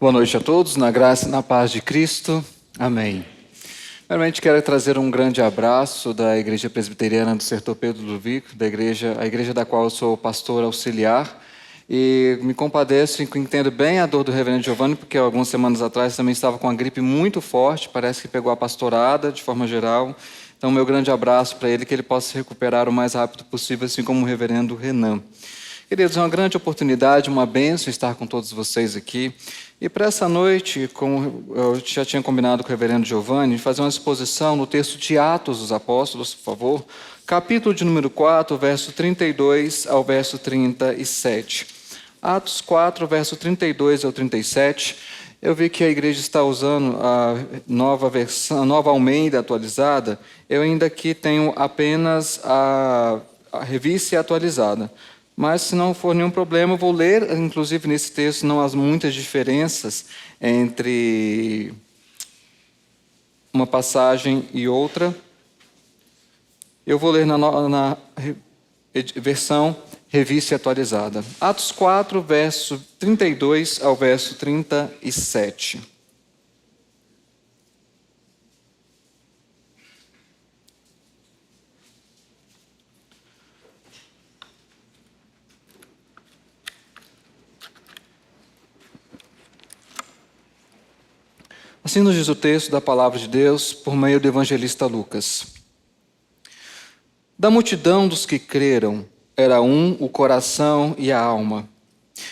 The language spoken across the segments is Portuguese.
Boa noite a todos, na graça e na paz de Cristo. Amém. Primeiramente, quero trazer um grande abraço da Igreja Presbiteriana do Sertor Pedro do Vico, a igreja da qual eu sou pastor auxiliar. E me compadeço e entendo bem a dor do reverendo Giovanni, porque algumas semanas atrás também estava com uma gripe muito forte, parece que pegou a pastorada de forma geral. Então, meu grande abraço para ele, que ele possa se recuperar o mais rápido possível, assim como o reverendo Renan. Queridos, é uma grande oportunidade, uma bênção estar com todos vocês aqui. E para essa noite, como eu já tinha combinado com o reverendo Giovanni, fazer uma exposição no texto de Atos dos Apóstolos, por favor, capítulo de número 4, verso 32 ao verso 37. Atos 4, verso 32 ao 37. Eu vi que a igreja está usando a nova versão, a nova Almeida atualizada. Eu ainda aqui tenho apenas a revista atualizada. Mas, se não for nenhum problema, eu vou ler, inclusive nesse texto, não há muitas diferenças entre uma passagem e outra. Eu vou ler na versão revista atualizada. Atos 4, verso 32 ao verso 37. Assim nos diz o texto da palavra de Deus por meio do evangelista Lucas. Da multidão dos que creram, era um o coração e a alma.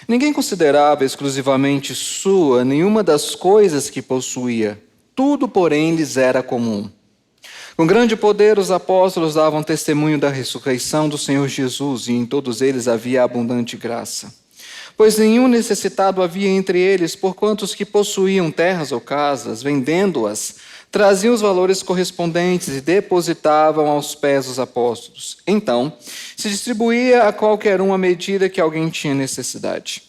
Ninguém considerava exclusivamente sua nenhuma das coisas que possuía. Tudo, porém, lhes era comum. Com grande poder, os apóstolos davam testemunho da ressurreição do Senhor Jesus, e em todos eles havia abundante graça. Pois nenhum necessitado havia entre eles, porquanto os que possuíam terras ou casas, vendendo-as, traziam os valores correspondentes e depositavam aos pés dos apóstolos. Então, se distribuía a qualquer um à medida que alguém tinha necessidade.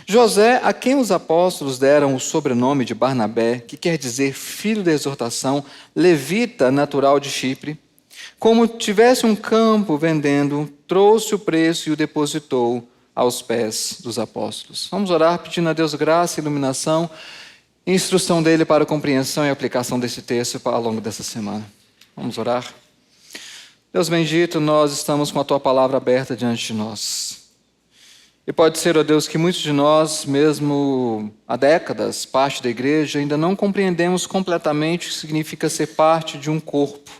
José, a quem os apóstolos deram o sobrenome de Barnabé, que quer dizer filho da exortação, levita natural de Chipre, como tivesse um campo vendendo, trouxe o preço e o depositou aos pés dos apóstolos. Vamos orar pedindo a Deus graça, iluminação e instrução dele para a compreensão e aplicação desse texto ao longo dessa semana. Vamos orar? Deus bendito, nós estamos com a tua palavra aberta diante de nós. E pode ser, ó Deus, que muitos de nós, mesmo há décadas, parte da igreja, ainda não compreendemos completamente o que significa ser parte de um corpo,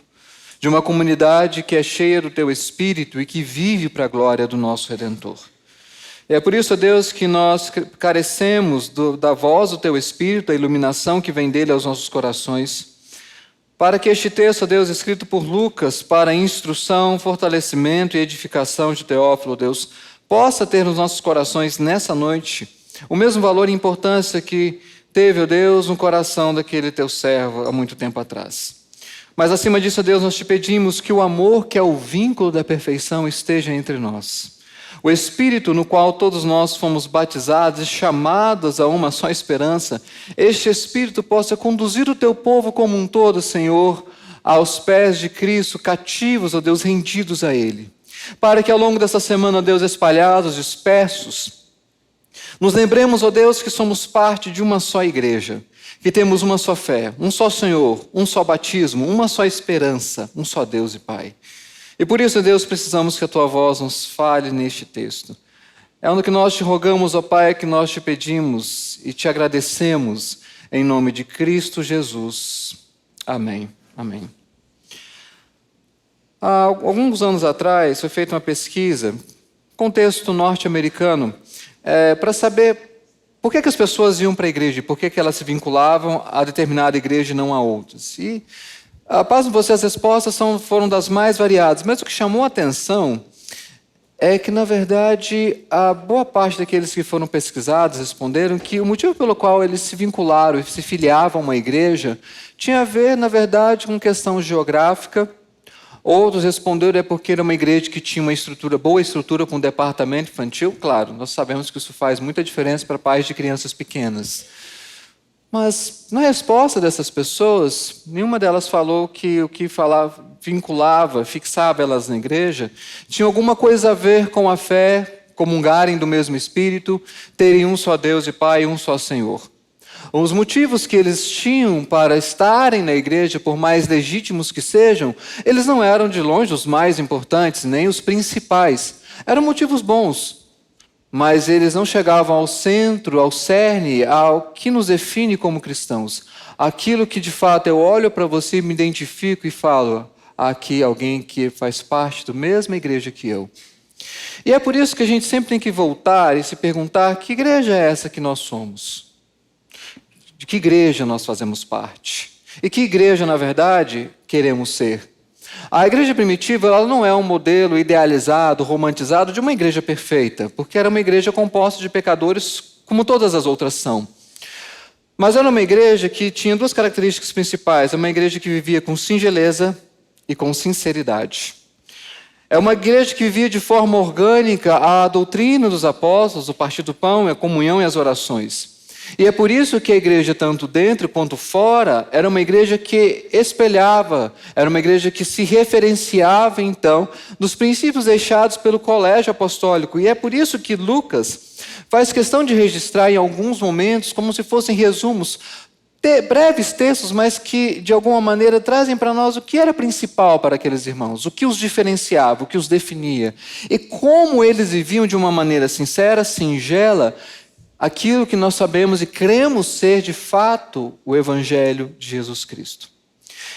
de uma comunidade que é cheia do teu Espírito e que vive para a glória do nosso Redentor. E é por isso, ó Deus, que nós carecemos da voz do Teu Espírito, da iluminação que vem dele aos nossos corações, para que este texto, ó Deus, escrito por Lucas, para instrução, fortalecimento e edificação de Teófilo, ó Deus, possa ter nos nossos corações nessa noite o mesmo valor e importância que teve, ó Deus, no coração daquele Teu servo há muito tempo atrás. Mas acima disso, ó Deus, nós te pedimos que o amor, que é o vínculo da perfeição, esteja entre nós. O Espírito no qual todos nós fomos batizados e chamados a uma só esperança, este Espírito possa conduzir o teu povo como um todo, Senhor, aos pés de Cristo, cativos, ó Deus, rendidos a Ele. Para que ao longo dessa semana, ó Deus, espalhados, dispersos, nos lembremos, ó Deus, que somos parte de uma só igreja, que temos uma só fé, um só Senhor, um só batismo, uma só esperança, um só Deus e Pai. E por isso, Deus, precisamos que a Tua voz nos fale neste texto. É o que nós te rogamos, ó Pai, que nós te pedimos e te agradecemos em nome de Cristo Jesus. Amém. Amém. Há alguns anos atrás foi feita uma pesquisa, contexto norte-americano, para saber por que as pessoas iam para a igreja, por que elas se vinculavam a determinada igreja e não a outras. E pasmem vocês, as respostas foram das mais variadas, mas o que chamou a atenção é que, na verdade, a boa parte daqueles que foram pesquisados responderam que o motivo pelo qual eles se vincularam e se filiavam a uma igreja tinha a ver, na verdade, com questão geográfica. Outros responderam porque era uma igreja que tinha uma boa estrutura com um departamento infantil. Claro, nós sabemos que isso faz muita diferença para pais de crianças pequenas. Mas, na resposta dessas pessoas, nenhuma delas falou que o que falava, vinculava, fixava elas na igreja, tinha alguma coisa a ver com a fé, comungarem do mesmo Espírito, terem um só Deus e Pai e um só Senhor. Os motivos que eles tinham para estarem na igreja, por mais legítimos que sejam, eles não eram de longe os mais importantes, nem os principais. Eram motivos bons, mas eles não chegavam ao centro, ao cerne, ao que nos define como cristãos. Aquilo que de fato eu olho para você, me identifico e falo, aqui alguém que faz parte da mesma igreja que eu. E é por isso que a gente sempre tem que voltar e se perguntar, que igreja é essa que nós somos? De que igreja nós fazemos parte? E que igreja, na verdade, queremos ser? A igreja primitiva ela não é um modelo idealizado, romantizado de uma igreja perfeita, porque era uma igreja composta de pecadores, como todas as outras são. Mas era uma igreja que tinha duas características principais. É uma igreja que vivia com singeleza e com sinceridade. É uma igreja que vivia de forma orgânica a doutrina dos apóstolos, o partir do pão, a comunhão e as orações. E é por isso que a igreja, tanto dentro quanto fora, era uma igreja que espelhava, era uma igreja que se referenciava, então, nos princípios deixados pelo colégio apostólico. E é por isso que Lucas faz questão de registrar em alguns momentos, como se fossem resumos, breves textos, mas que, de alguma maneira, trazem para nós o que era principal para aqueles irmãos, o que os diferenciava, o que os definia, e como eles viviam de uma maneira sincera, singela, aquilo que nós sabemos e cremos ser de fato o Evangelho de Jesus Cristo.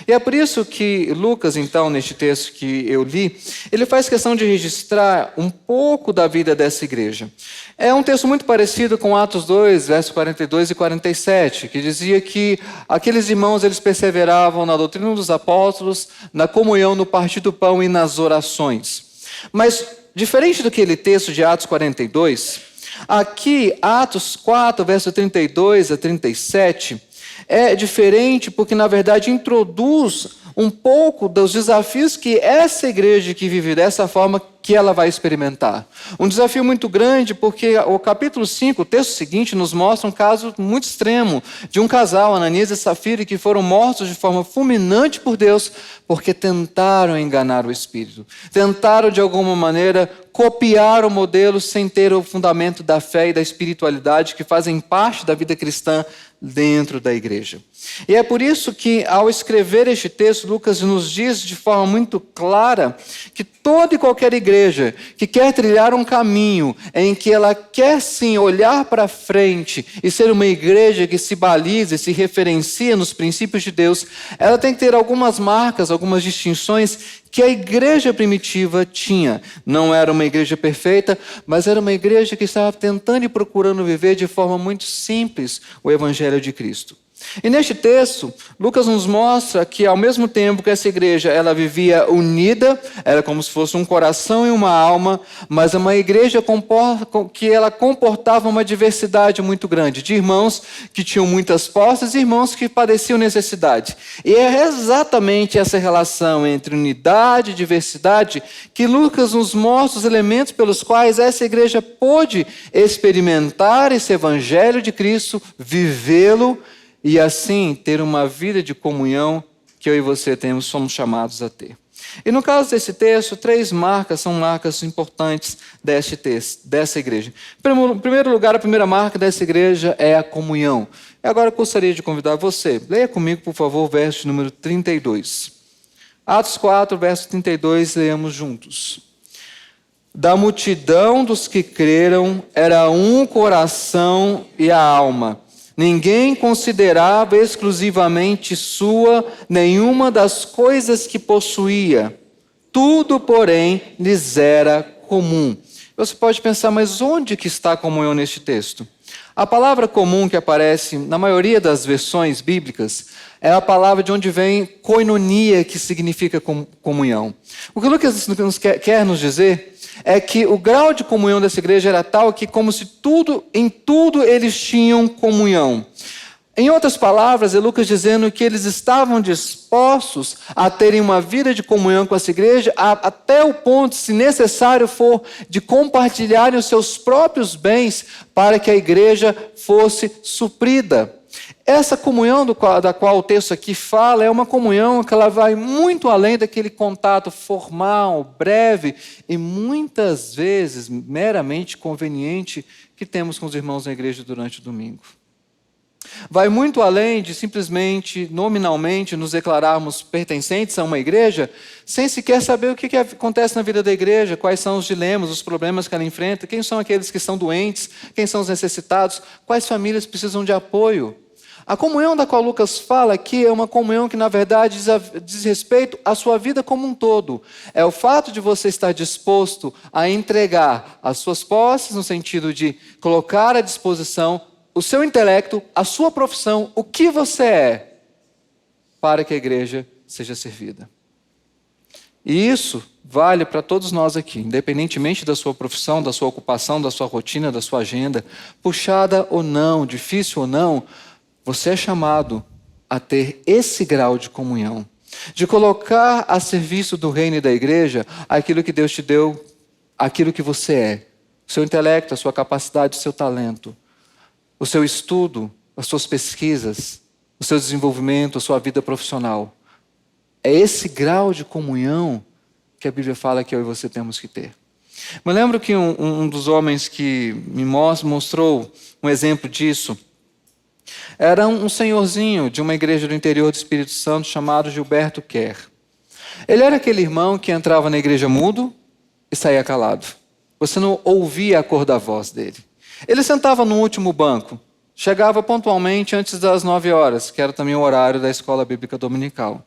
E é por isso que Lucas, então, neste texto que eu li, ele faz questão de registrar um pouco da vida dessa igreja. É um texto muito parecido com Atos 2, versos 42 e 47, que dizia que aqueles irmãos eles perseveravam na doutrina dos apóstolos, na comunhão, no partir do pão e nas orações. Mas, diferente daquele texto de Atos 42, aqui, Atos 4, verso 32 a 37, é diferente porque, na verdade, introduz um pouco dos desafios que essa igreja que vive dessa forma, que ela vai experimentar. Um desafio muito grande porque o capítulo 5, o texto seguinte, nos mostra um caso muito extremo de um casal, Ananias e Safira, que foram mortos de forma fulminante por Deus porque tentaram enganar o Espírito. Tentaram, de alguma maneira, copiar o modelo sem ter o fundamento da fé e da espiritualidade que fazem parte da vida cristã dentro da igreja. E é por isso que, ao escrever este texto, Lucas nos diz de forma muito clara que toda e qualquer igreja que quer trilhar um caminho em que ela quer sim olhar para frente e ser uma igreja que se baliza e se referencia nos princípios de Deus, ela tem que ter algumas marcas, algumas distinções que a igreja primitiva tinha. Não era uma igreja perfeita, mas era uma igreja que estava tentando e procurando viver de forma muito simples o Evangelho de Cristo. E neste texto, Lucas nos mostra que ao mesmo tempo que essa igreja ela vivia unida, era como se fosse um coração e uma alma, mas uma igreja que ela comportava uma diversidade muito grande, de irmãos que tinham muitas posses e irmãos que padeciam necessidade. E é exatamente essa relação entre unidade e diversidade que Lucas nos mostra os elementos pelos quais essa igreja pôde experimentar esse evangelho de Cristo, vivê-lo, e assim ter uma vida de comunhão que eu e você somos chamados a ter. E no caso desse texto, 3 marcas são marcas importantes deste texto, dessa igreja. Em primeiro lugar, a primeira marca dessa igreja é a comunhão. E agora eu gostaria de convidar você, leia comigo, por favor, o verso número 32. Atos 4, verso 32, leamos juntos. Da multidão dos que creram, era um coração e a alma. Ninguém considerava exclusivamente sua nenhuma das coisas que possuía. Tudo, porém, lhes era comum. Você pode pensar, mas onde que está a comunhão neste texto? A palavra comum que aparece na maioria das versões bíblicas é a palavra de onde vem koinonia, que significa comunhão. O que Lucas quer nos dizer é que o grau de comunhão dessa igreja era tal que como se em tudo eles tinham comunhão. Em outras palavras, é Lucas dizendo que eles estavam dispostos a terem uma vida de comunhão com essa igreja, até o ponto, se necessário for, de compartilharem os seus próprios bens para que a igreja fosse suprida. Essa comunhão da qual o texto aqui fala é uma comunhão que ela vai muito além daquele contato formal, breve e muitas vezes meramente conveniente que temos com os irmãos na igreja durante o domingo. Vai muito além de simplesmente, nominalmente, nos declararmos pertencentes a uma igreja, sem sequer saber o que acontece na vida da igreja, quais são os dilemas, os problemas que ela enfrenta, quem são aqueles que estão doentes, quem são os necessitados, quais famílias precisam de apoio. A comunhão da qual Lucas fala aqui é uma comunhão que, na verdade, diz respeito à sua vida como um todo. É o fato de você estar disposto a entregar as suas posses, no sentido de colocar à disposição o seu intelecto, a sua profissão, o que você é, para que a igreja seja servida. E isso vale para todos nós aqui, independentemente da sua profissão, da sua ocupação, da sua rotina, da sua agenda, puxada ou não, difícil ou não, você é chamado a ter esse grau de comunhão, de colocar a serviço do reino e da igreja aquilo que Deus te deu, aquilo que você é, o seu intelecto, a sua capacidade, o seu talento, o seu estudo, as suas pesquisas, o seu desenvolvimento, a sua vida profissional. É esse grau de comunhão que a Bíblia fala que eu e você temos que ter. Me lembro que um dos homens que me mostrou um exemplo disso era um senhorzinho de uma igreja do interior do Espírito Santo chamado Gilberto Kerr. Ele era aquele irmão que entrava na igreja mudo e saía calado. Você não ouvia a cor da voz dele. Ele sentava no último banco, chegava pontualmente antes das 9 horas, que era também o horário da escola bíblica dominical.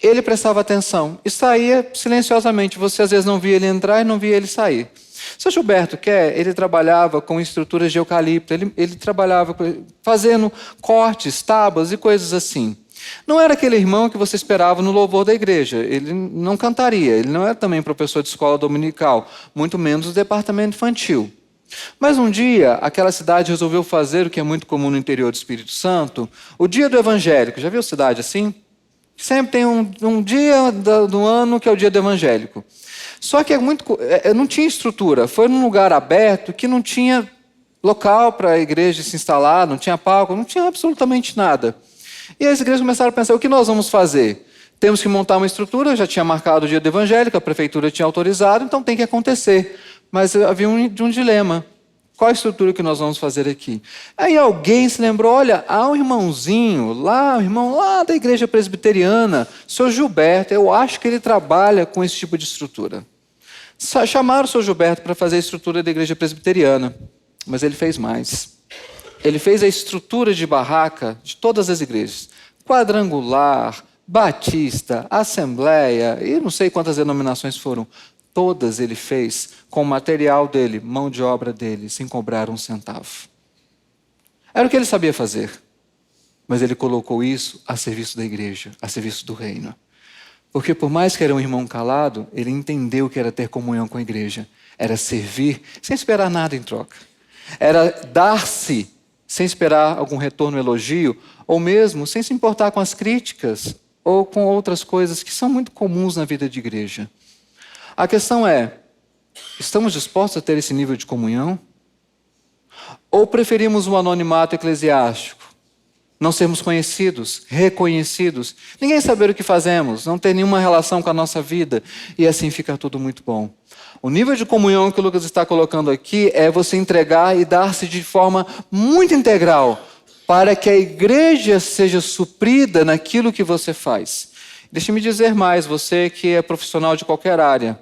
Ele prestava atenção e saía silenciosamente. Você às vezes não via ele entrar e não via ele sair. Seu Gilberto Kerr, ele trabalhava com estruturas de eucalipto, ele trabalhava fazendo cortes, tábuas e coisas assim. Não era aquele irmão que você esperava no louvor da igreja, ele não cantaria, ele não era também professor de escola dominical, muito menos do departamento infantil. Mas um dia, aquela cidade resolveu fazer o que é muito comum no interior do Espírito Santo, o dia do evangélico. Já viu cidade assim? Sempre tem um dia do ano que é o dia do evangélico. Só que não tinha estrutura, foi num lugar aberto que não tinha local para a igreja se instalar, não tinha palco, não tinha absolutamente nada. E as igrejas começaram a pensar, o que nós vamos fazer? Temos que montar uma estrutura, já tinha marcado o dia do evangélico, a prefeitura tinha autorizado, então tem que acontecer. Mas havia um dilema. Qual a estrutura que nós vamos fazer aqui? Aí alguém se lembrou, olha, há um irmãozinho lá, um irmão lá da igreja presbiteriana, o senhor Gilberto, eu acho que ele trabalha com esse tipo de estrutura. Chamaram o senhor Gilberto para fazer a estrutura da igreja presbiteriana, mas ele fez mais. Ele fez a estrutura de barraca de todas as igrejas, quadrangular, batista, assembleia, e não sei quantas denominações foram. Todas ele fez com o material dele, mão de obra dele, sem cobrar um centavo. Era o que ele sabia fazer, mas ele colocou isso a serviço da igreja, a serviço do reino. Porque por mais que era um irmão calado, ele entendeu que era ter comunhão com a igreja. Era servir sem esperar nada em troca. Era dar-se sem esperar algum retorno, elogio, ou mesmo sem se importar com as críticas ou com outras coisas que são muito comuns na vida de igreja. A questão é, estamos dispostos a ter esse nível de comunhão? Ou preferimos o anonimato eclesiástico? Não sermos conhecidos, reconhecidos, ninguém saber o que fazemos, não ter nenhuma relação com a nossa vida, e assim fica tudo muito bom. O nível de comunhão que o Lucas está colocando aqui é você entregar e dar-se de forma muito integral, para que a igreja seja suprida naquilo que você faz. Deixe-me dizer mais, você que é profissional de qualquer área.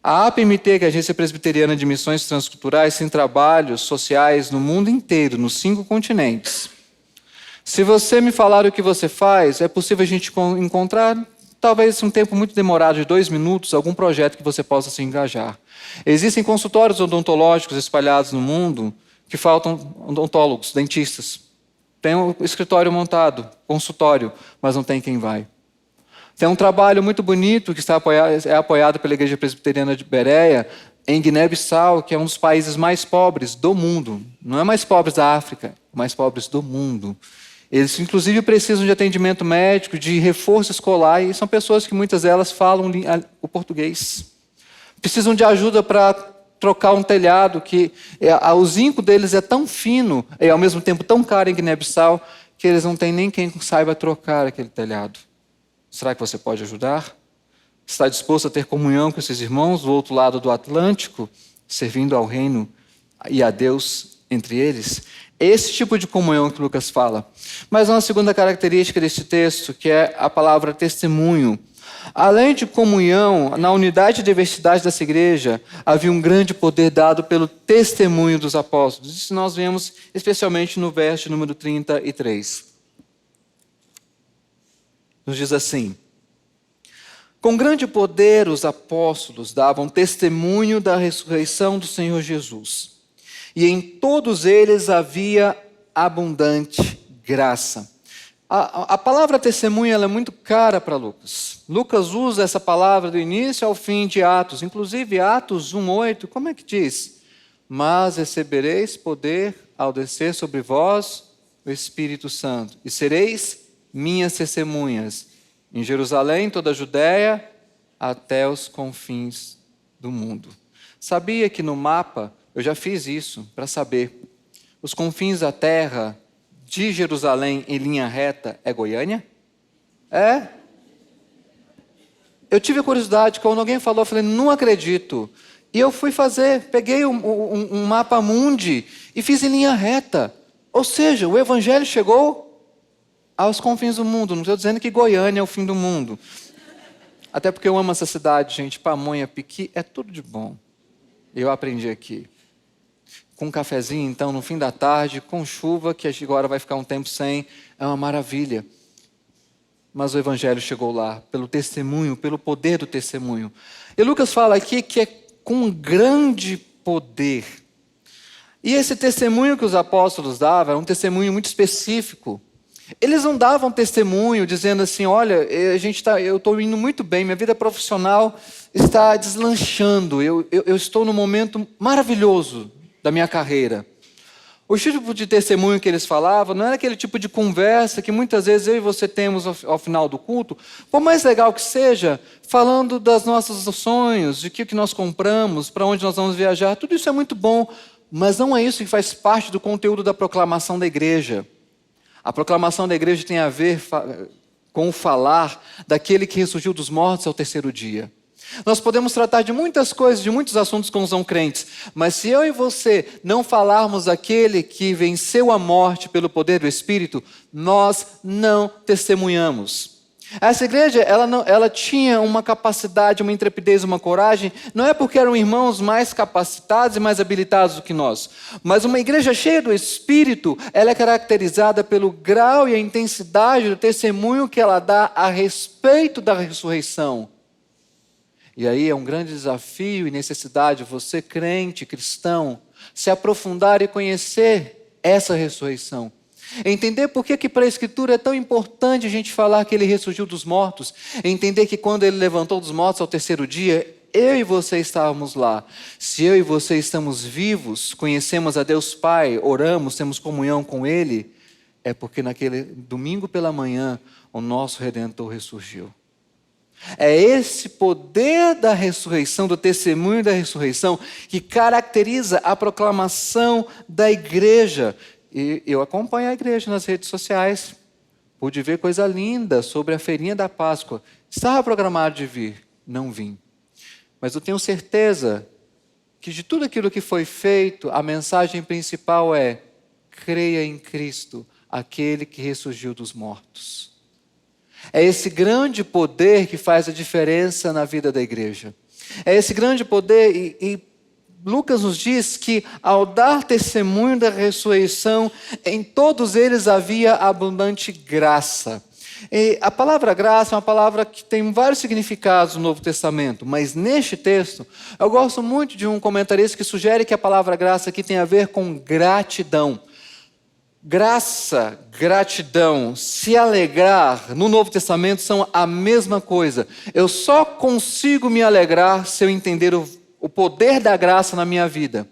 A APMT, que é a Agência Presbiteriana de Missões Transculturais, tem trabalhos sociais no mundo inteiro, nos 5 continentes. Se você me falar o que você faz, é possível a gente encontrar, talvez um tempo muito demorado de 2 minutos, algum projeto que você possa se engajar. Existem consultórios odontológicos espalhados no mundo que faltam odontólogos, dentistas. Tem um escritório montado, consultório, mas não tem quem vai. Tem um trabalho muito bonito que é apoiado pela Igreja Presbiteriana de Bereia, em Guiné-Bissau, que é um dos países mais pobres do mundo. Não é mais pobres da África, mais pobres do mundo. Eles, inclusive, precisam de atendimento médico, de reforço escolar, e são pessoas que muitas delas falam o português. Precisam de ajuda para trocar um telhado, que o zinco deles é tão fino e, ao mesmo tempo, tão caro em Guiné-Bissau, que eles não têm nem quem saiba trocar aquele telhado. Será que você pode ajudar? Está disposto a ter comunhão com esses irmãos do outro lado do Atlântico, servindo ao reino e a Deus entre eles? É esse tipo de comunhão que Lucas fala. Mas uma segunda característica desse texto, que é a palavra testemunho. Além de comunhão, na unidade e diversidade dessa igreja, havia um grande poder dado pelo testemunho dos apóstolos. Isso nós vemos especialmente no verso número 33. Nos diz assim: com grande poder os apóstolos davam testemunho da ressurreição do Senhor Jesus, e em todos eles havia abundante graça. A palavra testemunha ela é muito cara para Lucas. Lucas usa essa palavra do início ao fim de Atos, inclusive Atos 1:8, como é que diz? Mas recebereis poder ao descer sobre vós o Espírito Santo, e sereis minhas testemunhas em Jerusalém, toda a Judéia, até os confins do mundo. Sabia que no mapa, eu já fiz isso para saber, os confins da terra de Jerusalém em linha reta é Goiânia? É. Eu tive a curiosidade, quando alguém falou, eu falei, não acredito. E eu fui fazer, peguei um mapa mundi e fiz em linha reta. Ou seja, o evangelho chegou aos confins do mundo. Não estou dizendo que Goiânia é o fim do mundo. Até porque eu amo essa cidade, gente. Pamonha, piqui, é tudo de bom. Eu aprendi aqui. Com um cafezinho, então, no fim da tarde, com chuva, que agora vai ficar um tempo sem, é uma maravilha. Mas o evangelho chegou lá, pelo testemunho, pelo poder do testemunho. E Lucas fala aqui que é com grande poder. E esse testemunho que os apóstolos davam, é um testemunho muito específico. Eles não davam testemunho dizendo assim, olha, eu estou indo muito bem, minha vida profissional está deslanchando, eu estou num momento maravilhoso da minha carreira. O tipo de testemunho que eles falavam não era aquele tipo de conversa que muitas vezes eu e você temos ao final do culto, por mais legal que seja, falando dos nossos sonhos, de que nós compramos, para onde nós vamos viajar, tudo isso é muito bom, mas não é isso que faz parte do conteúdo da proclamação da igreja. A proclamação da igreja tem a ver com o falar daquele que ressurgiu dos mortos ao terceiro dia. Nós podemos tratar de muitas coisas, de muitos assuntos com os não crentes, mas se eu e você não falarmos daquele que venceu a morte pelo poder do Espírito, nós não testemunhamos. Essa igreja, ela tinha uma capacidade, uma intrepidez, uma coragem, não é porque eram irmãos mais capacitados e mais habilitados do que nós, mas uma igreja cheia do Espírito, ela é caracterizada pelo grau e a intensidade do testemunho que ela dá a respeito da ressurreição. E aí é um grande desafio e necessidade, você crente, cristão, se aprofundar e conhecer essa ressurreição. Entender por que para a Escritura é tão importante a gente falar que Ele ressurgiu dos mortos. Entender que quando Ele levantou dos mortos ao terceiro dia, eu e você estávamos lá. Se eu e você estamos vivos, conhecemos a Deus Pai, oramos, temos comunhão com Ele, é porque naquele domingo pela manhã o nosso Redentor ressurgiu. É esse poder da ressurreição, do testemunho da ressurreição, que caracteriza a proclamação da igreja. E eu acompanho a igreja nas redes sociais, pude ver coisa linda sobre a feirinha da Páscoa. Estava programado de vir, não vim. Mas eu tenho certeza que de tudo aquilo que foi feito, a mensagem principal é: creia em Cristo, aquele que ressurgiu dos mortos. É esse grande poder que faz a diferença na vida da igreja. É esse grande poder, e Lucas nos diz que ao dar testemunho da ressurreição, em todos eles havia abundante graça. E a palavra graça é uma palavra que tem vários significados no Novo Testamento, mas neste texto, eu gosto muito de um comentarista que sugere que a palavra graça aqui tem a ver com gratidão. Graça, gratidão, se alegrar, no Novo Testamento são a mesma coisa. Eu só consigo me alegrar se eu entender o poder da graça na minha vida.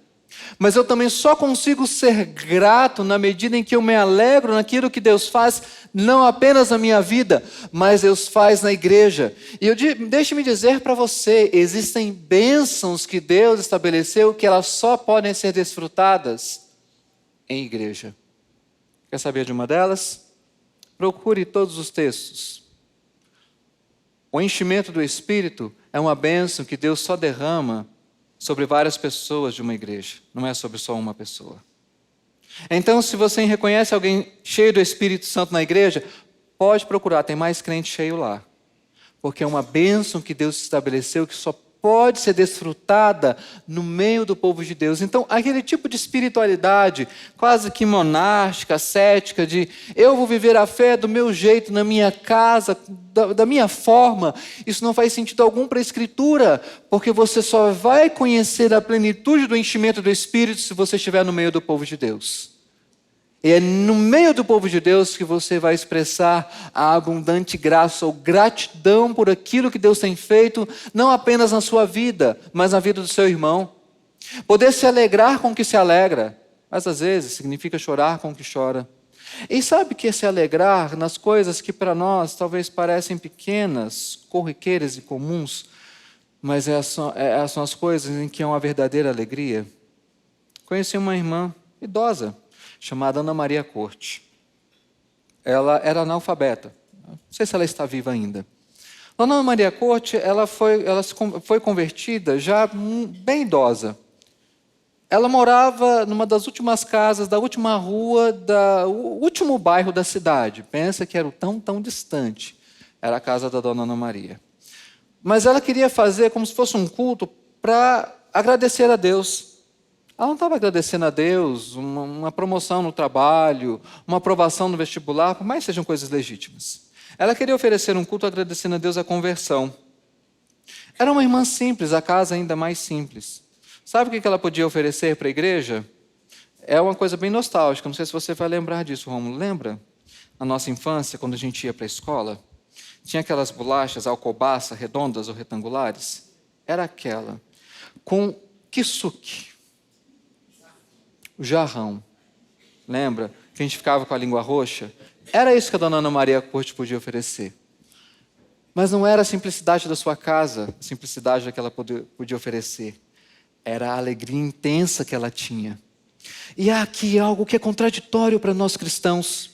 Mas eu também só consigo ser grato na medida em que eu me alegro naquilo que Deus faz, não apenas na minha vida, mas Deus faz na igreja. E deixe-me dizer para você, existem bênçãos que Deus estabeleceu que elas só podem ser desfrutadas em igreja. Quer saber de uma delas? Procure todos os textos. O enchimento do Espírito é uma bênção que Deus só derrama sobre várias pessoas de uma igreja. Não é sobre só uma pessoa. Então, se você reconhece alguém cheio do Espírito Santo na igreja, pode procurar, tem mais crente cheio lá. Porque é uma bênção que Deus estabeleceu que só pode ser desfrutada no meio do povo de Deus. Então, aquele tipo de espiritualidade, quase que monástica, cética, de eu vou viver a fé do meu jeito, na minha casa, da minha forma, isso não faz sentido algum para a Escritura, porque você só vai conhecer a plenitude do enchimento do Espírito se você estiver no meio do povo de Deus. E é no meio do povo de Deus que você vai expressar a abundante graça ou gratidão por aquilo que Deus tem feito, não apenas na sua vida, mas na vida do seu irmão. Poder se alegrar com o que se alegra, mas às vezes significa chorar com o que chora. E sabe que é se alegrar nas coisas que para nós talvez parecem pequenas, corriqueiras e comuns, mas são as coisas em que há uma verdadeira alegria? Conheci uma irmã idosa, chamada Ana Maria Corte. Ela era analfabeta. Não sei se ela está viva ainda. Ana Maria Corte, ela foi convertida já bem idosa. Ela morava numa das últimas casas, da última rua, o último bairro da cidade. Pensa que era tão distante. Era a casa da dona Ana Maria. Mas ela queria fazer como se fosse um culto para agradecer a Deus. Ela não estava agradecendo a Deus uma promoção no trabalho, uma aprovação no vestibular, por mais que sejam coisas legítimas. Ela queria oferecer um culto agradecendo a Deus a conversão. Era uma irmã simples, a casa ainda mais simples. Sabe o que ela podia oferecer para a igreja? É uma coisa bem nostálgica, não sei se você vai lembrar disso, Rômulo. Lembra? Na nossa infância, quando a gente ia para a escola, tinha aquelas bolachas alcobaça, redondas ou retangulares? Era aquela, com kisuke. O jarrão. Lembra? Que a gente ficava com a língua roxa? Era isso que a dona Ana Maria Corte podia oferecer. Mas não era a simplicidade da sua casa, a simplicidade que ela podia oferecer. Era a alegria intensa que ela tinha. E há aqui algo que é contraditório para nós cristãos.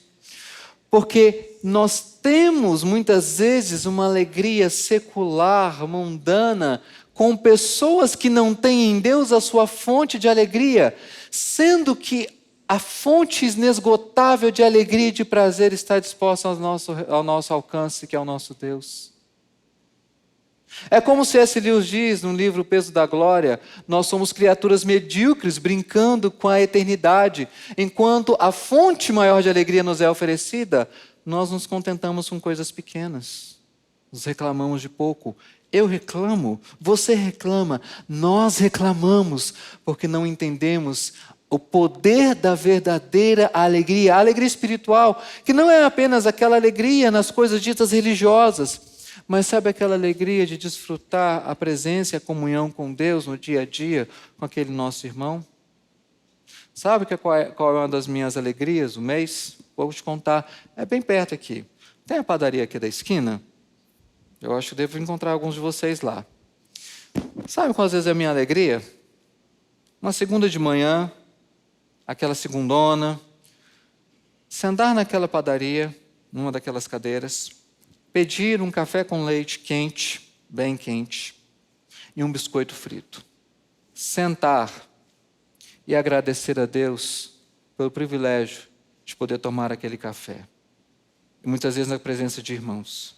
Porque nós temos muitas vezes uma alegria secular, mundana, com pessoas que não têm em Deus a sua fonte de alegria, sendo que a fonte inesgotável de alegria e de prazer está disposta ao nosso alcance, que é o nosso Deus. É como C.S. Lewis diz no livro O Peso da Glória, nós somos criaturas medíocres brincando com a eternidade, enquanto a fonte maior de alegria nos é oferecida, nós nos contentamos com coisas pequenas, nos reclamamos de pouco. Eu reclamo, você reclama, nós reclamamos, porque não entendemos o poder da verdadeira alegria, a alegria espiritual, que não é apenas aquela alegria nas coisas ditas religiosas, mas sabe aquela alegria de desfrutar a presença e a comunhão com Deus no dia a dia, com aquele nosso irmão? Sabe qual é uma das minhas alegrias do mês? Vou te contar, é bem perto aqui. Tem a padaria aqui da esquina? Eu acho que devo encontrar alguns de vocês lá. Sabe qual às vezes é a minha alegria? Uma segunda de manhã, aquela segundona, sentar naquela padaria, numa daquelas cadeiras, pedir um café com leite quente, bem quente, e um biscoito frito. Sentar e agradecer a Deus pelo privilégio de poder tomar aquele café. E muitas vezes na presença de irmãos.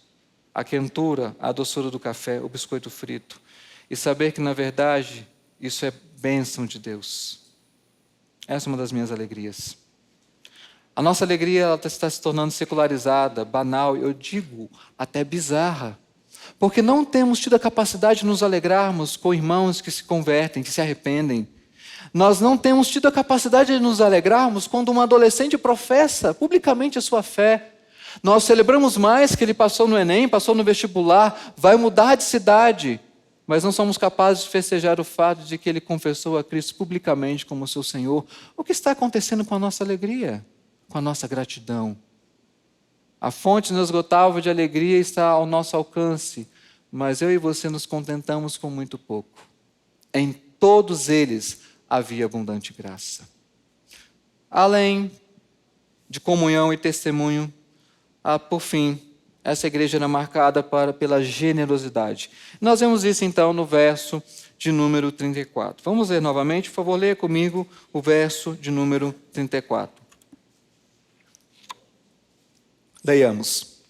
A quentura, a doçura do café, o biscoito frito. E saber que, na verdade, isso é bênção de Deus. Essa é uma das minhas alegrias. A nossa alegria ela está se tornando secularizada, banal, eu digo até bizarra. Porque não temos tido a capacidade de nos alegrarmos com irmãos que se convertem, que se arrependem. Nós não temos tido a capacidade de nos alegrarmos quando um adolescente professa publicamente a sua fé. Nós celebramos mais que ele passou no Enem, passou no vestibular, vai mudar de cidade, mas não somos capazes de festejar o fato de que ele confessou a Cristo publicamente como seu Senhor. O que está acontecendo com a nossa alegria, com a nossa gratidão? A fonte inesgotável de alegria está ao nosso alcance, mas eu e você nos contentamos com muito pouco. Em todos eles havia abundante graça. Além de comunhão e testemunho, por fim, Essa igreja era marcada pela generosidade. Nós vemos isso então no verso de número 34. Vamos ler novamente, por favor, leia comigo o verso de número 34. Leiamos.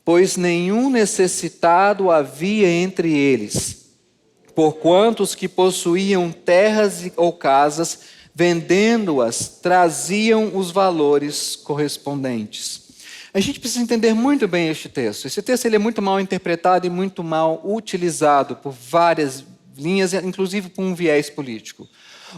Pois nenhum necessitado havia entre eles, porquanto os que possuíam terras ou casas, vendendo-as, traziam os valores correspondentes. A gente precisa entender muito bem este texto. Esse texto ele é muito mal interpretado e muito mal utilizado por várias linhas, inclusive por um viés político.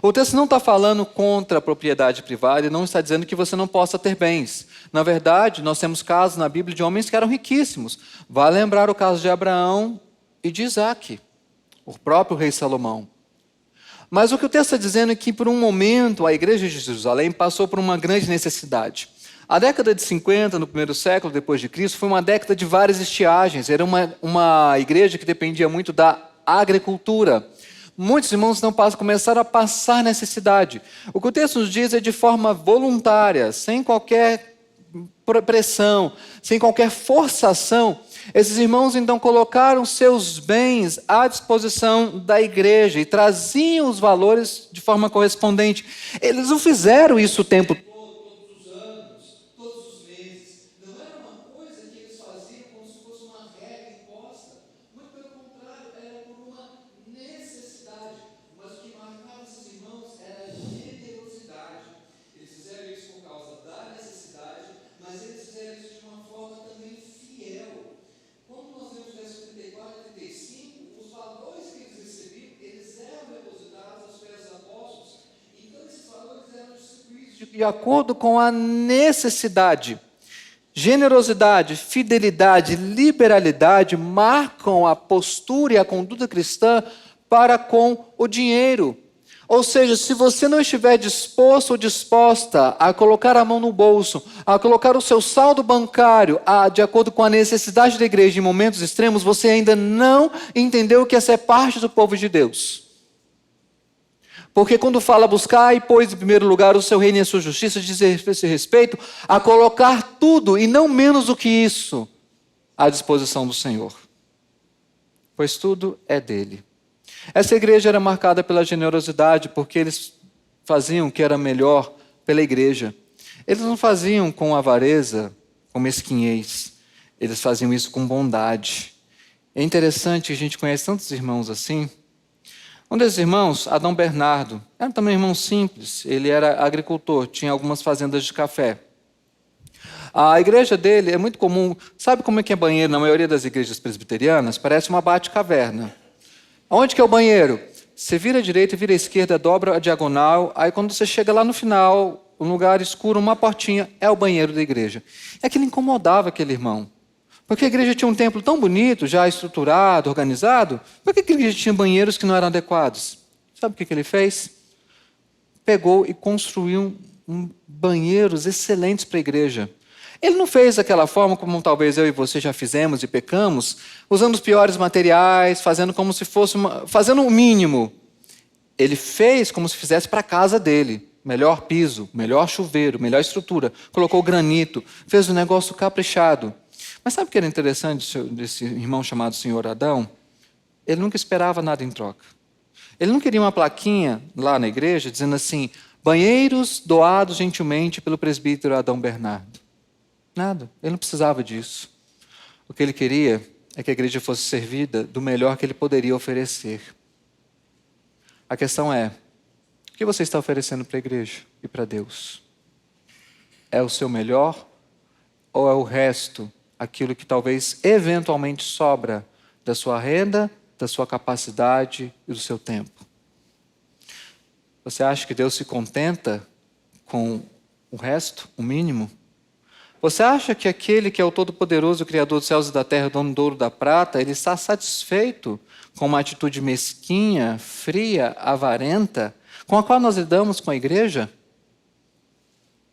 O texto não está falando contra a propriedade privada e não está dizendo que você não possa ter bens. Na verdade, nós temos casos na Bíblia de homens que eram riquíssimos. Vale lembrar o caso de Abraão e de Isaac, o próprio rei Salomão. Mas o que o texto está dizendo é que, por um momento, a igreja de Jerusalém passou por uma grande necessidade. A década de 50, no primeiro século depois de Cristo, foi uma década de várias estiagens. Era uma igreja que dependia muito da agricultura. Muitos irmãos não começaram a passar necessidade. O que o texto nos diz é de forma voluntária, sem qualquer pressão, sem qualquer forçação. Esses irmãos então colocaram seus bens à disposição da igreja e traziam os valores de forma correspondente. Eles não fizeram isso o tempo todo. De acordo com a necessidade. Generosidade, fidelidade, liberalidade marcam a postura e a conduta cristã para com o dinheiro. Ou seja, se você não estiver disposto ou disposta a colocar a mão no bolso, a colocar o seu saldo bancário de acordo com a necessidade da igreja em momentos extremos, você ainda não entendeu que essa é parte do povo de Deus. Porque quando fala buscar e pois em primeiro lugar o seu reino e a sua justiça, diz esse respeito a colocar tudo e não menos do que isso à disposição do Senhor. Pois tudo é dele. Essa igreja era marcada pela generosidade porque eles faziam o que era melhor pela igreja. Eles não faziam com avareza, com mesquinhez. Eles faziam isso com bondade. É interessante que a gente conhece tantos irmãos assim. Um desses irmãos, Adão Bernardo, era também um irmão simples. Ele era agricultor, tinha algumas fazendas de café. A igreja dele é muito comum. Sabe como é que é banheiro na maioria das igrejas presbiterianas? Parece uma bate-caverna. Onde que é o banheiro? Você vira à direita, vira à esquerda, dobra a diagonal. Aí quando você chega lá no final, um lugar escuro, uma portinha, é o banheiro da igreja. E aquilo incomodava aquele irmão. Porque a igreja tinha um templo tão bonito, já estruturado, organizado, por que a igreja tinha banheiros que não eram adequados? Sabe o que ele fez? Pegou e construiu banheiros excelentes para a igreja. Ele não fez daquela forma como talvez eu e você já fizemos e pecamos, usando os piores materiais, fazendo como se fosse fazendo o mínimo. Ele fez como se fizesse para a casa dele. Melhor piso, melhor chuveiro, melhor estrutura. Colocou granito, fez um negócio caprichado. Mas sabe o que era interessante desse irmão chamado Senhor Adão? Ele nunca esperava nada em troca. Ele não queria uma plaquinha lá na igreja dizendo assim, banheiros doados gentilmente pelo presbítero Adão Bernardo. Nada, ele não precisava disso. O que ele queria é que a igreja fosse servida do melhor que ele poderia oferecer. A questão é, o que você está oferecendo para a igreja e para Deus? É o seu melhor ou é o resto, aquilo que talvez eventualmente sobra da sua renda, da sua capacidade e do seu tempo? Você acha que Deus se contenta com o resto, o mínimo? Você acha que aquele que é o Todo-Poderoso, o Criador dos céus e da terra, dono do ouro e da prata, ele está satisfeito com uma atitude mesquinha, fria, avarenta, com a qual nós lidamos com a igreja?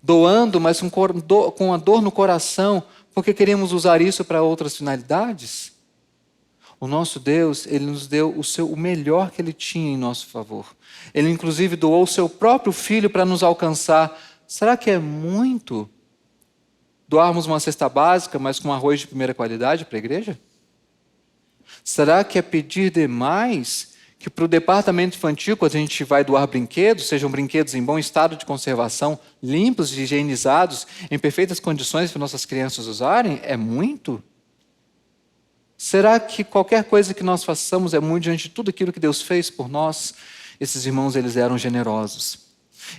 Doando, mas com a dor no coração, porque queremos usar isso para outras finalidades? O nosso Deus, Ele nos deu o melhor que Ele tinha em nosso favor. Ele inclusive doou o seu próprio Filho para nos alcançar. Será que é muito doarmos uma cesta básica, mas com arroz de primeira qualidade para a igreja? Será que é pedir demais que para o departamento infantil, quando a gente vai doar brinquedos, sejam brinquedos em bom estado de conservação, limpos e higienizados, em perfeitas condições para nossas crianças usarem? É muito? Será que qualquer coisa que nós façamos é muito diante de tudo aquilo que Deus fez por nós? Esses irmãos, eles eram generosos.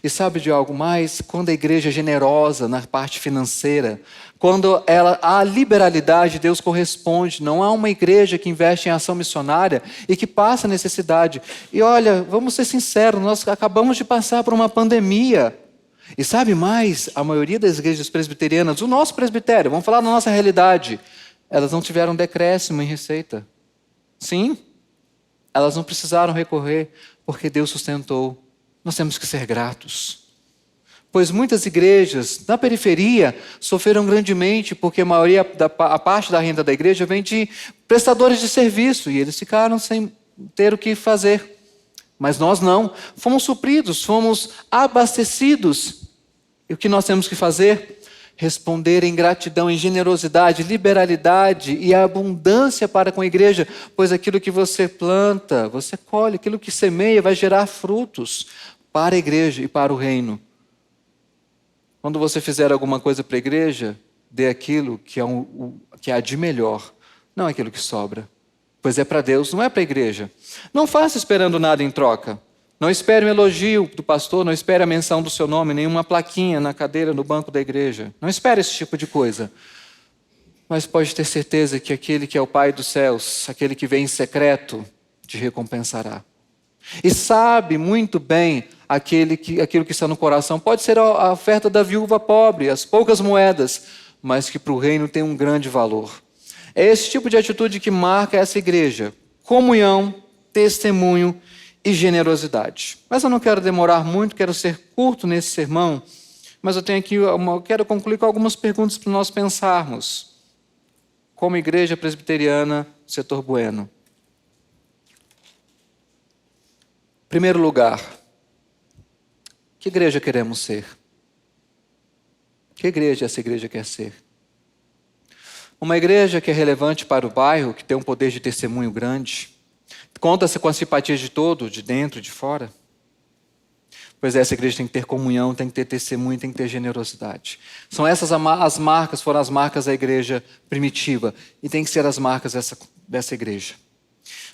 E sabe de algo mais? Quando a igreja é generosa na parte financeira, quando há liberalidade, Deus corresponde. Não há uma igreja que investe em ação missionária e que passa necessidade. E olha, vamos ser sinceros, nós acabamos de passar por uma pandemia. E sabe mais? A maioria das igrejas presbiterianas, o nosso presbitério, vamos falar da nossa realidade, elas não tiveram decréscimo em receita. Sim, elas não precisaram recorrer, porque Deus sustentou. Nós temos que ser gratos. Pois muitas igrejas na periferia sofreram grandemente, porque a parte da renda da igreja vem de prestadores de serviço, e eles ficaram sem ter o que fazer. Mas nós não, fomos supridos, fomos abastecidos. E o que nós temos que fazer? Responder em gratidão, em generosidade, liberalidade e abundância para com a igreja, pois aquilo que você planta, você colhe, aquilo que semeia vai gerar frutos para a igreja e para o reino. Quando você fizer alguma coisa para a igreja, dê aquilo que há de melhor, não aquilo que sobra, pois é para Deus, não é para a igreja. Não faça esperando nada em troca. Não espere um elogio do pastor, não espere a menção do seu nome, nenhuma plaquinha na cadeira, no banco da igreja. Não espere esse tipo de coisa. Mas pode ter certeza que aquele que é o Pai dos céus, aquele que vem em secreto, te recompensará. E sabe muito bem aquilo que está no coração. Pode ser a oferta da viúva pobre, as poucas moedas, mas que para o reino tem um grande valor. É esse tipo de atitude que marca essa igreja. Comunhão, testemunho e generosidade. Mas eu não quero demorar muito, quero ser curto nesse sermão, mas eu quero concluir com algumas perguntas para nós pensarmos. Como igreja presbiteriana, setor Bueno. Em primeiro lugar, que igreja queremos ser? Que igreja essa igreja quer ser? Uma igreja que é relevante para o bairro, que tem um poder de testemunho grande, conta-se com a simpatia de todo, de dentro e de fora. Pois essa igreja tem que ter comunhão, tem que ter testemunho, tem que ter generosidade. São essas as marcas, foram as marcas da igreja primitiva. E tem que ser as marcas dessa igreja.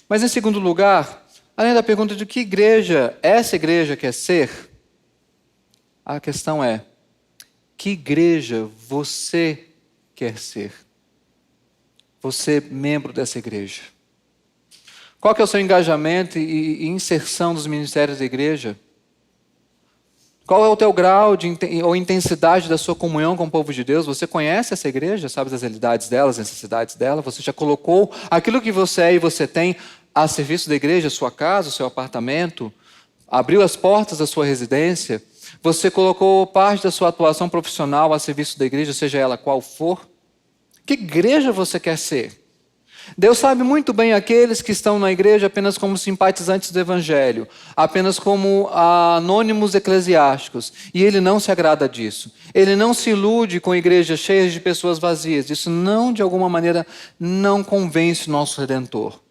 Mas em segundo lugar, além da pergunta de que igreja essa igreja quer ser, a questão é, que igreja você quer ser? Você, membro dessa igreja. Qual que é o seu engajamento e inserção dos ministérios da igreja? Qual é o teu grau ou intensidade da sua comunhão com o povo de Deus? Você conhece essa igreja? Sabe as realidades dela, as necessidades dela? Você já colocou aquilo que você é e você tem a serviço da igreja, a sua casa, o seu apartamento? Abriu as portas da sua residência? Você colocou parte da sua atuação profissional a serviço da igreja, seja ela qual for? Que igreja você quer ser? Deus sabe muito bem aqueles que estão na igreja apenas como simpatizantes do evangelho, apenas como anônimos eclesiásticos, e Ele não se agrada disso. Ele não se ilude com igrejas cheias de pessoas vazias. Isso não, de alguma maneira, não convence o nosso Redentor.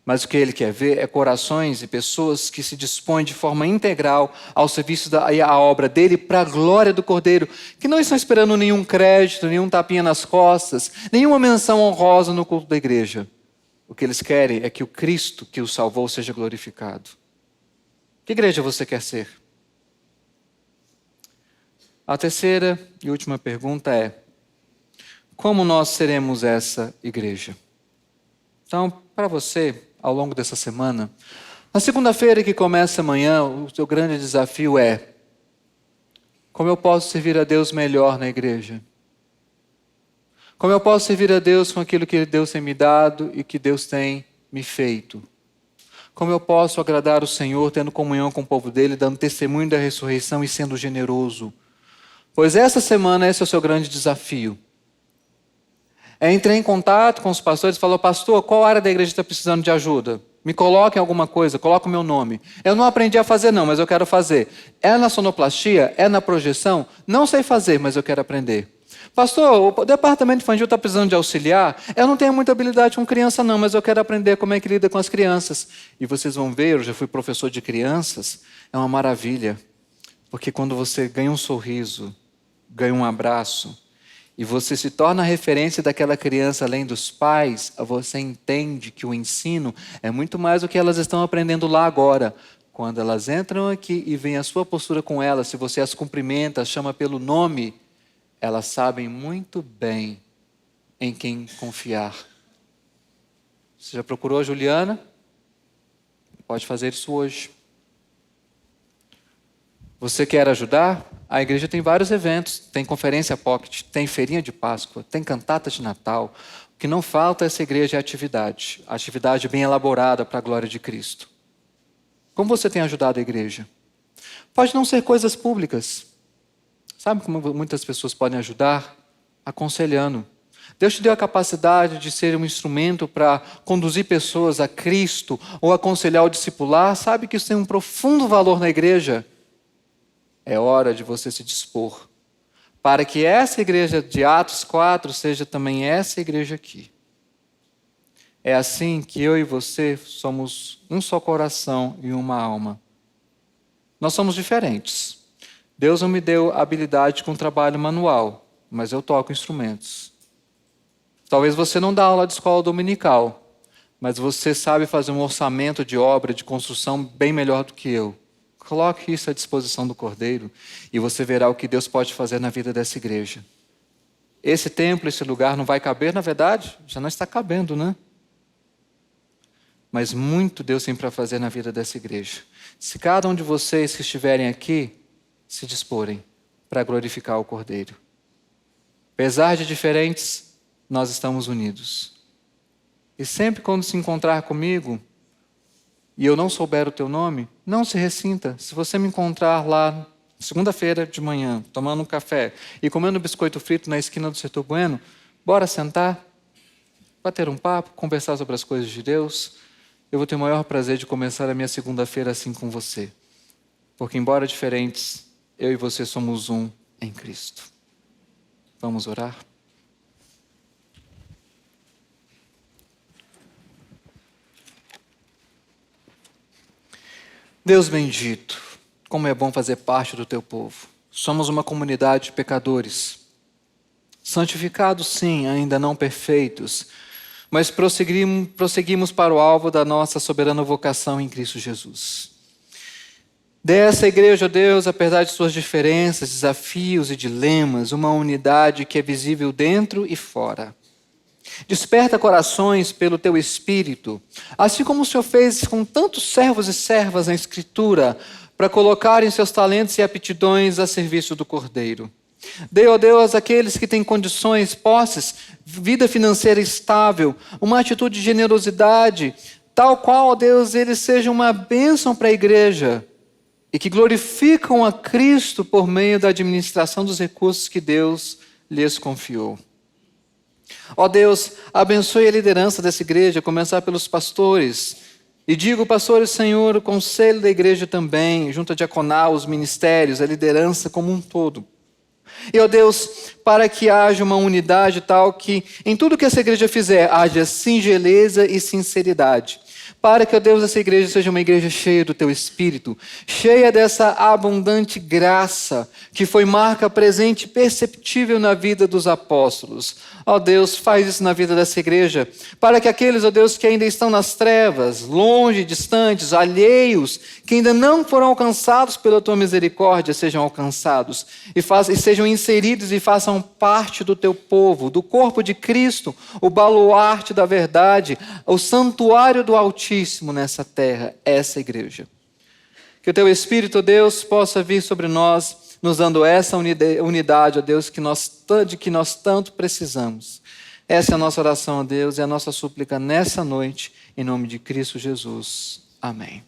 Mas o que Ele quer ver é corações e pessoas que se dispõem de forma integral ao serviço e à obra dEle para a glória do Cordeiro, que não estão esperando nenhum crédito, nenhum tapinha nas costas, nenhuma menção honrosa no culto da igreja. O que eles querem é que o Cristo que os salvou seja glorificado. Que igreja você quer ser? A terceira e última pergunta é, como nós seremos essa igreja? Então, para você, ao longo dessa semana, na segunda-feira que começa amanhã, o seu grande desafio é, como eu posso servir a Deus melhor na igreja? Como eu posso servir a Deus com aquilo que Deus tem me dado e que Deus tem me feito? Como eu posso agradar o Senhor tendo comunhão com o povo dele, dando testemunho da ressurreição e sendo generoso? Pois essa semana esse é o seu grande desafio. Entrei em contato com os pastores e falou, pastor, qual área da igreja está precisando de ajuda? Me coloque em alguma coisa, coloque o meu nome. Eu não aprendi a fazer não, mas eu quero fazer. É na sonoplastia? É na projeção? Não sei fazer, mas eu quero aprender. Pastor, o departamento infantil está precisando de auxiliar? Eu não tenho muita habilidade com criança não, mas eu quero aprender como é que lida com as crianças. E vocês vão ver, eu já fui professor de crianças, é uma maravilha. Porque quando você ganha um sorriso, ganha um abraço, e você se torna a referência daquela criança além dos pais, você entende que o ensino é muito mais do que elas estão aprendendo lá agora. Quando elas entram aqui e vem a sua postura com elas, se você as cumprimenta, as chama pelo nome, elas sabem muito bem em quem confiar. Você já procurou a Juliana? Pode fazer isso hoje. Você quer ajudar? A igreja tem vários eventos. Tem conferência pocket, tem feirinha de Páscoa, tem cantata de Natal. O que não falta essa igreja é atividade. Atividade bem elaborada para a glória de Cristo. Como você tem ajudado a igreja? Pode não ser coisas públicas. Sabe como muitas pessoas podem ajudar? Aconselhando. Deus te deu a capacidade de ser um instrumento para conduzir pessoas a Cristo ou aconselhar o discipular. Sabe que isso tem um profundo valor na igreja? É hora de você se dispor para que essa igreja de Atos 4 seja também essa igreja aqui. É assim que eu e você somos um só coração e uma alma. Nós somos diferentes. Deus não me deu habilidade com trabalho manual, mas eu toco instrumentos. Talvez você não dá aula de escola dominical, mas você sabe fazer um orçamento de obra, de construção bem melhor do que eu. Coloque isso à disposição do Cordeiro e você verá o que Deus pode fazer na vida dessa igreja. Esse templo, esse lugar não vai caber, na verdade, já não está cabendo, né? Mas muito Deus tem para fazer na vida dessa igreja. Se cada um de vocês que estiverem aqui se disporem para glorificar o Cordeiro. Apesar de diferentes, nós estamos unidos. E sempre quando se encontrar comigo, e eu não souber o teu nome, não se ressinta. Se você me encontrar lá, segunda-feira de manhã, tomando um café e comendo biscoito frito na esquina do Setor Bueno, bora sentar, bater um papo, conversar sobre as coisas de Deus. Eu vou ter o maior prazer de começar a minha segunda-feira assim com você. Porque embora diferentes, eu e você somos um em Cristo. Vamos orar? Deus bendito, como é bom fazer parte do teu povo. Somos uma comunidade de pecadores. Santificados sim, ainda não perfeitos, mas prosseguimos para o alvo da nossa soberana vocação em Cristo Jesus. Dessa igreja, ó Deus, apesar de suas diferenças, desafios e dilemas, uma unidade que é visível dentro e fora. Desperta corações pelo teu Espírito, assim como o Senhor fez com tantos servos e servas na Escritura, para colocarem seus talentos e aptidões a serviço do Cordeiro. Dê, ó Deus, àqueles que têm condições, posses, vida financeira estável, uma atitude de generosidade, tal qual, ó Deus, eles sejam uma bênção para a igreja e que glorificam a Cristo por meio da administração dos recursos que Deus lhes confiou. Ó Deus, abençoe a liderança dessa igreja, a começar pelos pastores. E digo, pastores, Senhor, o conselho da igreja também, junto a diaconal, os ministérios, a liderança como um todo. E, ó Deus, para que haja uma unidade tal que em tudo que essa igreja fizer, haja singeleza e sinceridade. Para que, ó Deus, essa igreja seja uma igreja cheia do Teu Espírito, cheia dessa abundante graça, que foi marca presente e perceptível na vida dos apóstolos. Ó Deus, faz isso na vida dessa igreja, para que aqueles, ó Deus, que ainda estão nas trevas, longe, distantes, alheios, que ainda não foram alcançados pela Tua misericórdia, sejam alcançados e sejam inseridos e façam parte do Teu povo, do corpo de Cristo, o baluarte da verdade, o santuário do Altíssimo nessa terra, essa igreja. Que o Teu Espírito, ó Deus, possa vir sobre nós, nos dando essa unidade, ó Deus, de que nós tanto precisamos. Essa é a nossa oração, ó Deus, e a nossa súplica nessa noite, em nome de Cristo Jesus. Amém.